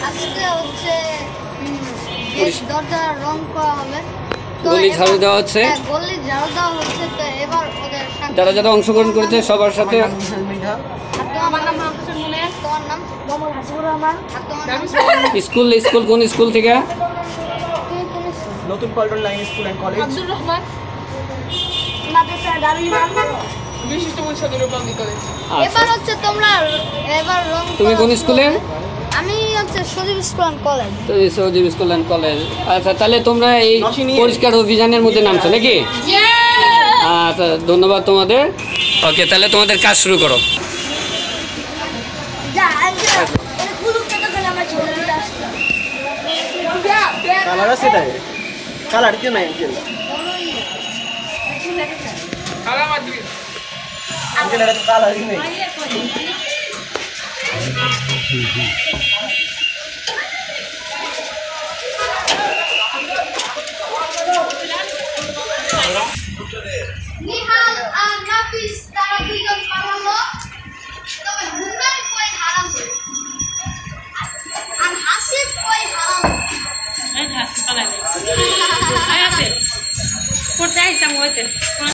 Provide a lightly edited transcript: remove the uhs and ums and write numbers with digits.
আজকে হচ্ছে দরজার রং করা হবে, গলি ঝাড়ু দেওয়া হচ্ছে। গলি ঝাড়ু দেওয়া হচ্ছে। তো এবার ওদের যারা যারা অংশগ্রহণ করেছে সবার সাথে। আমার নাম হাসান মুনির। তোমার নাম? মোহাম্মদ হাসিবুর রহমান। আর তোমার নাম? স্কুল কোন স্কুল থেকে? নতুন Paltan line school and college. Abdur Rahman. Madrasa Darul Imam. বিশিষ্ট পরিষদের পাবলিক কলেজ। এবার হচ্ছে তোমরা এবার রং। তুমি কোন স্কুলের? আমি হচ্ছে সজীব স্কুল এন্ড কলেজ। তো সজীব স্কুল এন্ড কলেজ। আচ্ছা, তাহলে তোমরা এই পরিষ্কার অভিযানের মধ্যে নামছো নাকি? আচ্ছা, ধন্যবাদ তোমাদের। ওকে, তাহলে তোমাদের কাজ শুরু করো। কালার আছে তাই? কালার কি নাই কি? কালা মাটি। আজকে না তো কালার কি নেই। নিহাল আর নাফিস তারা দুইজন পালালো, তবে হুনার কই হারালো আর হাসিব কই হারালো। এই হাসি পালাইলে। আয় আছে। করতে আইসাম হইতে। কোন